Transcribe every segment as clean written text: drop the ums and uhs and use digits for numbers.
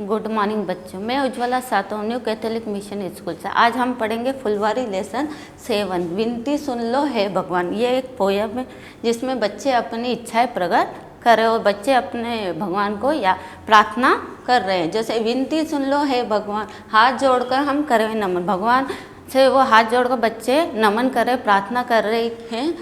Good morning बच्चों, मैं Ujjwala Satav new Catholic mission school से। आज हम पढ़ेंगे फुलवारी लेसन 7 विनती सुन लो हे भगवान। ये एक पोयम है जिसमें बच्चे अपनी इच्छाएं प्रकट कर रहे और बच्चे अपने भगवान को या प्रार्थना कर रहे हैं। जैसे विनती सुन लो हे भगवान, हाथ जोड़कर हम करें नमन। भगवान से वो हाथ जोड़कर बच्चे नमन कर रहे, प्रार्थना कर रहे हैं।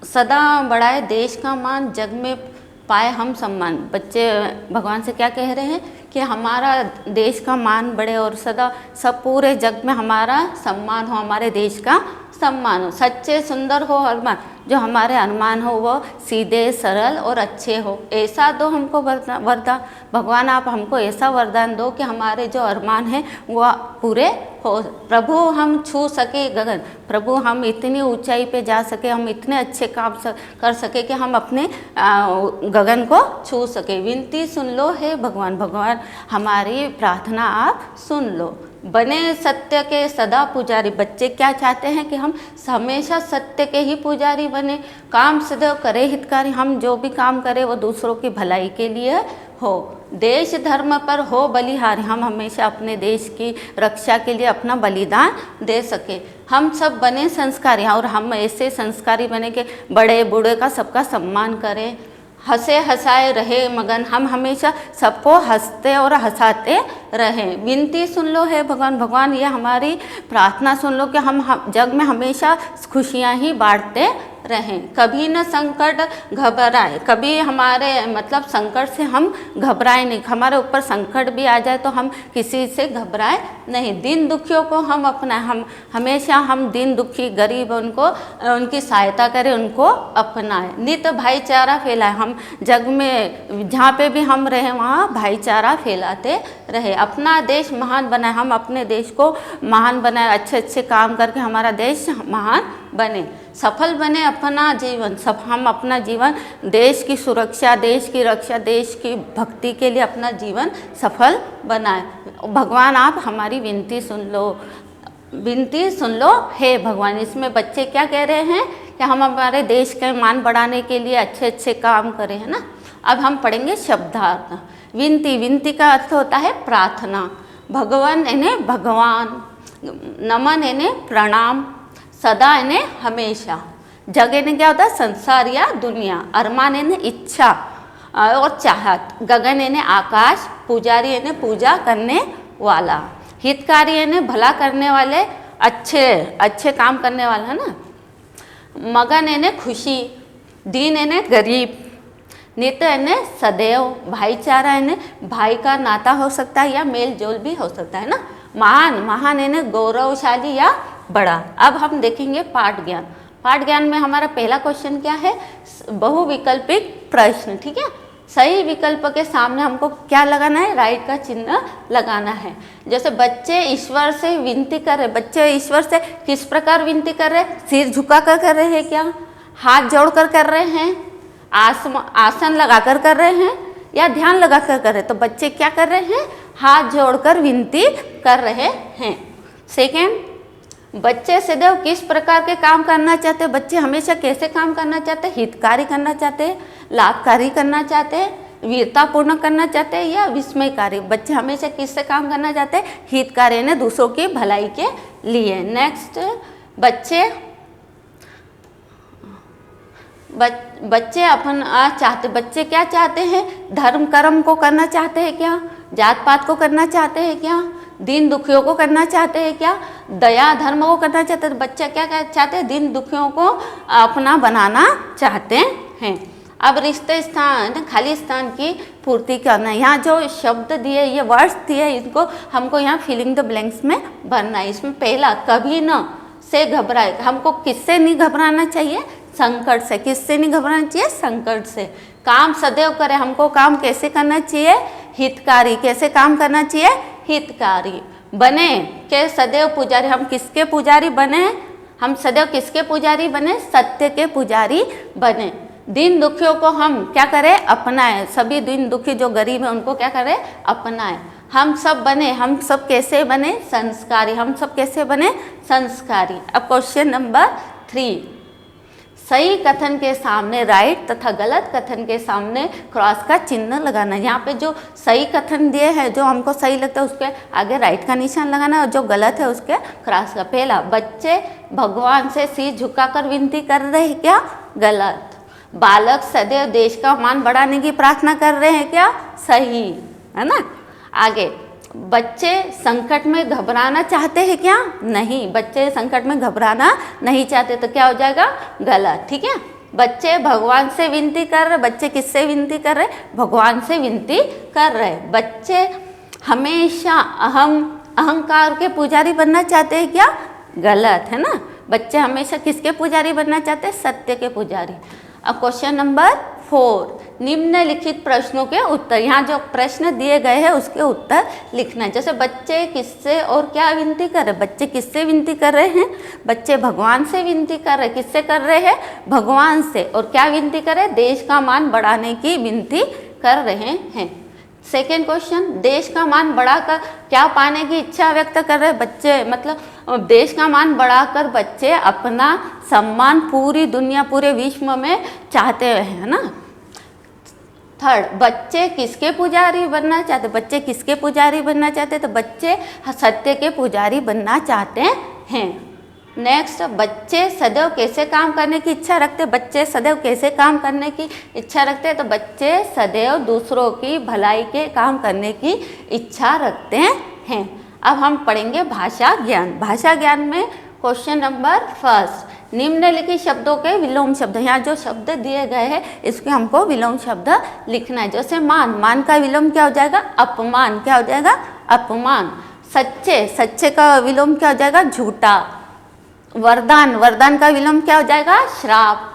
सदा बढ़ाए देश का मान, जग में पाए हम सम्मान। बच्चे भगवान से क्या कह रहे हैं कि हमारा देश का मान बढ़े और सदा सब पूरे जग में हमारा सम्मान हो, हमारे देश का सम्मान हो। सच्चे सुंदर हो अरमान, जो हमारे अरमान हो वो सीधे सरल और अच्छे हो। ऐसा दो हमको वरदान भगवान, आप हमको ऐसा वरदान दो कि हमारे जो अरमान हैं वो पूरे हो। प्रभु हम छू सके गगन, प्रभु हम इतनी ऊंचाई पे जा सके, हम इतने अच्छे काम कर सके कि हम अपने गगन को छू सके। विनती सुन लो हे भगवान, भगवान हमारी प्रार्थना आप सुन लो। बने सत्य के सदा पुजारी, बच्चे क्या चाहते हैं कि हम हमेशा सत्य के ही पुजारी बने। काम सदैव करे हितकारी, हम जो भी काम करें वो दूसरों की भलाई के लिए हो। देश धर्म पर हो बलिहारी, हम हमेशा अपने देश की रक्षा के लिए अपना बलिदान दे सके। हम सब बने संस्कारी और हम ऐसे संस्कारी बने कि बड़े बूढ़े का सबका सम्मान करें। हंसे हंसाए रहे मगन, हम हमेशा सबको हंसते और हंसाते रहें। विनती सुन लो हे भगवान, भगवान ये हमारी प्रार्थना सुन लो कि हम जग में हमेशा खुशियाँ ही बांटते रहें। कभी न संकट घबराए, कभी हमारे मतलब संकट से हम घबराए नहीं। हमारे ऊपर संकट भी आ जाए तो हम किसी से घबराए नहीं। दिन दुखियों को हम अपनाएं, हम हमेशा हम दिन दुखी गरीब उनको उनकी सहायता करें, उनको अपनाएं। नित भाईचारा फैलाए, हम जग में जहाँ पे भी हम रहें वहाँ भाईचारा फैलाते रहे। अपना देश महान बनाए, हम अपने देश को महान बनाए, अच्छे अच्छे काम करके हमारा देश महान बने। सफल बने अपना जीवन, सब हम अपना जीवन देश की सुरक्षा, देश की रक्षा, देश की भक्ति के लिए अपना जीवन सफल बनाए। भगवान आप हमारी विनती सुन लो, विनती सुन लो हे भगवान। इसमें बच्चे क्या कह रहे हैं कि हम हमारे देश के मान बढ़ाने के लिए अच्छे अच्छे काम करें, है ना। अब हम पढ़ेंगे शब्दार्थ। विनती, विनती का अर्थ होता है प्रार्थना। भगवान यानी भगवान, नमन यानी प्रणाम, सदा यानी हमेशा, जग यानी क्या होता है संसार या दुनिया, अरमान यानी इच्छा और चाहत, गगन यानी आकाश, पुजारी यानी पूजा करने वाला, हितकारी यानी भला करने वाले, अच्छे अच्छे काम करने वाला, है ना। मगन यानी खुशी, दीन यानी गरीब, नित्य यानी सदैव, भाईचारा यानी भाई का नाता हो सकता है या मेल जोल भी हो सकता है ना। महान, महान यानी गौरवशाली या बड़ा। अब हम देखेंगे पाठ ज्ञान। पाठ ज्ञान में हमारा पहला क्वेश्चन क्या है, बहुविकल्पिक प्रश्न, ठीक है। सही विकल्प के सामने हमको क्या लगाना है, राइट का चिन्ह लगाना है। जैसे बच्चे ईश्वर से विनती कर रहे, बच्चे ईश्वर से किस प्रकार विनती कर रहे, सिर झुका कर रहे हैं क्या, हाथ जोड़ कर रहे हैं, आसन लगाकर कर रहे हैं या ध्यान लगाकर कर रहे हैं। तो बच्चे क्या कर रहे हैं, हाथ जोड़कर विनती कर रहे हैं। सेकेंड, बच्चे सदैव किस प्रकार के काम करना चाहते हैं, बच्चे हमेशा कैसे काम करना चाहते हैं, हितकारी करना चाहते हैं, लाभकारी करना चाहते हैं, वीरतापूर्ण करना चाहते हैं या विस्मयकारी। बच्चे हमेशा किससे काम करना चाहते हैं, हितकारी यानी दूसरों की भलाई के लिए। नेक्स्ट, बच्चे अपन चाहते, बच्चे क्या चाहते हैं, धर्म कर्म को करना चाहते हैं क्या, जात पात को करना चाहते हैं क्या, दीन दुखियों को करना चाहते हैं क्या, दया धर्म को करना चाहते हैं। बच्चा क्या चाहते हैं, दीन दुखियों को अपना बनाना चाहते हैं। अब रिश्ते स्थान, खाली स्थान की पूर्ति करना। यहाँ जो शब्द दिए, ये वर्ड्स दिए, इनको हमको यहाँ फिलिंग द ब्लैंक्स में भरना है। इसमें पहला, कभी न से घबराए, हमको किससे नहीं घबराना चाहिए, संकट से। किससे नहीं घबराना चाहिए, संकट से। काम सदैव करें, हमको काम कैसे करना चाहिए, हितकारी। कैसे काम करना चाहिए, हितकारी। बने के सदैव पुजारी, हम किसके पुजारी बने, हम सदैव किसके पुजारी बने, सत्य के पुजारी बने। दीन दुखियों को हम क्या करें, अपनाएं। सभी दीन दुखी जो गरीब हैं उनको क्या करें, अपनाएं। हम सब बने, हम सब कैसे बने, संस्कारी। हम सब कैसे बने, संस्कारी। अब क्वेश्चन नंबर 3, सही कथन के सामने राइट तथा गलत कथन के सामने क्रॉस का चिन्ह लगाना। यहाँ पे जो सही कथन दिए है, जो हमको सही लगता है उसके आगे राइट का निशान लगाना और जो गलत है उसके क्रॉस का। पहला, बच्चे भगवान से सिर झुकाकर विनती कर रहे हैं क्या? गलत। बालक सदैव देश का मान बढ़ाने की प्रार्थना कर रहे हैं क्या? सही, है ना। आगे, बच्चे संकट में घबराना चाहते हैं क्या? नहीं, बच्चे संकट में घबराना नहीं चाहते, तो क्या हो जाएगा? गलत। ठीक है। बच्चे भगवान से विनती कर रहे, बच्चे किससे विनती कर रहे? भगवान से विनती कर रहे। बच्चे हमेशा अहंकार के पुजारी बनना चाहते हैं क्या? गलत, है ना। बच्चे हमेशा किसके पुजारी बनना चाहते हैं? सत्य के पुजारी। अब क्वेश्चन नंबर 4, निम्नलिखित प्रश्नों के उत्तर। यहाँ जो प्रश्न दिए गए हैं उसके उत्तर लिखना है। जैसे बच्चे किससे और क्या विनती कर रहे? बच्चे किससे विनती कर रहे हैं? बच्चे भगवान से विनती कर रहे हैं। किससे कर रहे हैं? भगवान से। और क्या विनती कर रहे हैं? देश का मान बढ़ाने की विनती कर रहे हैं। सेकेंड क्वेश्चन, देश का मान बढ़ाकर क्या पाने की इच्छा व्यक्त कर रहे हैं? बच्चे मतलब देश का मान बढ़ाकर बच्चे अपना सम्मान पूरी दुनिया, पूरे विश्व में चाहते हैं, है ना। थर्ड, बच्चे किसके पुजारी बनना चाहते? बच्चे किसके पुजारी बनना चाहते? तो बच्चे सत्य के पुजारी बनना चाहते हैं। नेक्स्ट, बच्चे सदैव कैसे काम करने की इच्छा रखते? बच्चे सदैव कैसे काम करने की इच्छा रखते हैं? तो बच्चे सदैव दूसरों की भलाई के काम करने की इच्छा रखते हैं। अब हम पढ़ेंगे भाषा ज्ञान। भाषा ज्ञान में क्वेश्चन नंबर 1, निम्नलिखित शब्दों के विलोम शब्द। यहाँ जो शब्द दिए गए हैं इसके हमको विलोम शब्द लिखना है। जैसे मान, मान का विलोम क्या हो जाएगा? अपमान। क्या हो जाएगा? अपमान। सच्चे, सच्चे का विलोम क्या हो जाएगा? झूठा। वरदान, वरदान का विलोम क्या हो जाएगा? श्राप।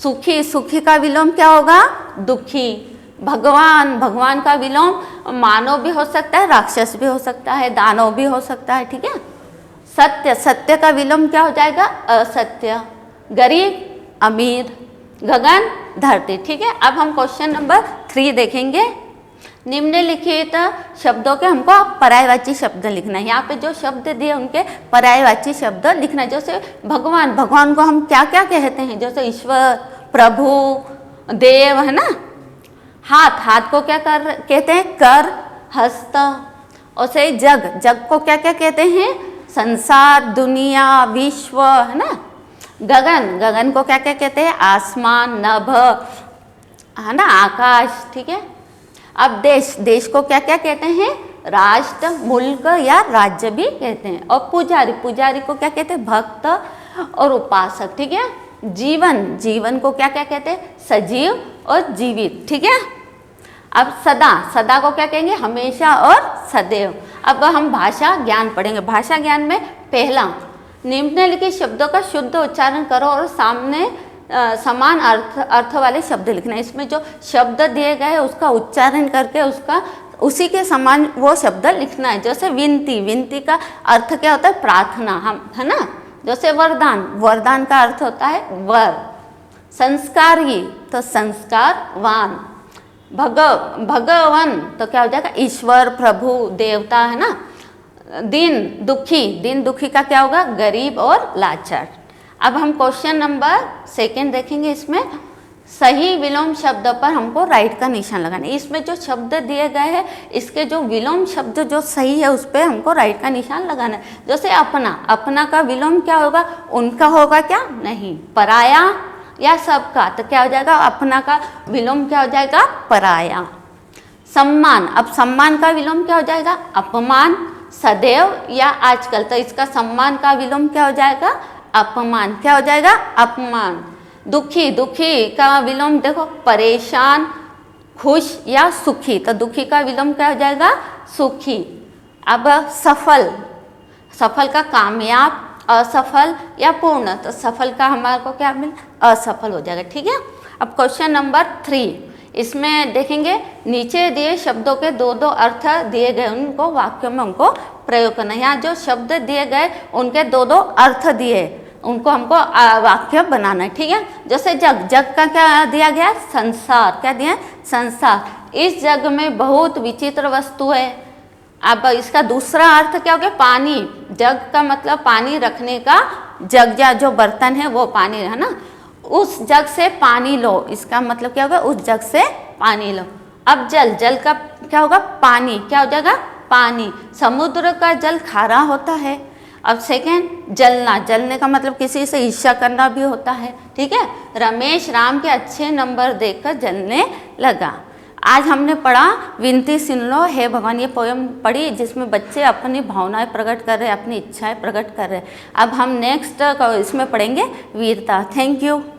सुखी, सुखी का विलोम क्या होगा? दुखी। भगवान, भगवान का विलोम मानव भी हो सकता है, राक्षस भी हो सकता है, दानव भी हो सकता है। ठीक है। सत्य, सत्य का विलोम क्या हो जाएगा? असत्य। गरीब, अमीर। गगन, धरती। ठीक है। अब हम क्वेश्चन नंबर 3 देखेंगे। निम्नलिखित शब्दों के हमको पर्यायवाची शब्द लिखना है। यहाँ पे जो शब्द दिए उनके पर्यायवाची शब्द लिखना है। जैसे भगवान, भगवान को हम क्या क्या कहते हैं? जैसे ईश्वर, प्रभु, देव, है ना। हाथ, हाथ को क्या कहते हैं? कर, हस्त। और से जग, जग को क्या क्या कहते हैं? संसार, दुनिया, विश्व, है ना। गगन, गगन को क्या क्या कहते हैं? आसमान, नभ, है ना, आकाश। ठीक है। अब देश, देश को क्या क्या कहते हैं? राष्ट्र, मुल्क या राज्य भी कहते हैं। और पुजारी, पुजारी को क्या कहते हैं? भक्त और उपासक। ठीक है। जीवन, जीवन को क्या क्या कहते हैं? सजीव और जीवित। ठीक है। अब सदा, सदा को क्या कहेंगे? हमेशा और सदैव। अब हम भाषा ज्ञान पढ़ेंगे। भाषा ज्ञान में पहला, निम्नलिखित शब्दों का शुद्ध उच्चारण करो और सामने समान अर्थ वाले शब्द लिखना है। इसमें जो शब्द दिए गए हैं उसका उच्चारण करके उसका उसी के समान वो शब्द लिखना है। जैसे विनती, विनती का अर्थ क्या होता है? प्रार्थना, हम, है ना। जैसे वरदान, वरदान का अर्थ होता है वर। संस्कारी, तो संस्कारवान। भगवान, तो क्या हो जाएगा? ईश्वर, प्रभु, देवता, है ना। दीन, दुखी, दीन दुखी का क्या होगा? गरीब और लाचार। अब हम क्वेश्चन नंबर 2 देखेंगे। इसमें सही विलोम शब्द पर हमको राइट का निशान लगाना है। इसमें जो शब्द दिए गए हैं इसके जो विलोम शब्द जो सही है उस पर हमको राइट का निशान लगाना है। जैसे अपना, अपना का विलोम क्या होगा? उनका होगा क्या? नहीं। पराया या सबका, तो क्या हो जाएगा? अपना का विलोम क्या हो जाएगा? पराया। सम्मान, अब सम्मान का विलोम क्या हो जाएगा? अपमान। सदैव या आजकल, तो इसका सम्मान का विलोम क्या हो जाएगा? अपमान। क्या हो जाएगा? अपमान। दुखी, दुखी का विलोम देखो, परेशान, खुश या सुखी, तो दुखी का विलोम क्या हो जाएगा? सुखी। अब सफल, सफल का कामयाब, असफल या पूर्ण, तो सफल का हमारे को क्या मिल? असफल हो जाएगा। ठीक है। अब क्वेश्चन नंबर 3, इसमें देखेंगे नीचे दिए शब्दों के दो दो अर्थ दिए गए, उनको वाक्य में हमको प्रयोग करना है। यहाँ जो शब्द दिए गए उनके दो दो अर्थ दिए, उनको हमको वाक्य बनाना है। ठीक है। जैसे जग, जग का क्या दिया गया? संसार। क्या दिया? संसार। इस जग में बहुत विचित्र वस्तु है। अब इसका दूसरा अर्थ क्या हो गया? पानी। जग का मतलब पानी रखने का जग, या जो बर्तन है वो पानी है ना। उस जग से पानी लो, इसका मतलब क्या होगा, उस जग से पानी लो। अब जल, जल का क्या होगा, पानी, क्या हो जाएगा, पानी। समुद्र का जल खारा होता है। अब सेकेंड, जलना, जलने का मतलब किसी से ईर्ष्या करना भी होता है, ठीक है। रमेश राम के अच्छे नंबर देखकर जलने लगा। आज हमने पढ़ा विनती सुन लो हे भगवान, ये पोयम पढ़ी जिसमें बच्चे अपनी भावनाएं प्रकट कर रहे हैं, अपनी इच्छाएं प्रकट कर रहे हैं। अब हम नेक्स्ट इसमें पढ़ेंगे वीरता। Thank you.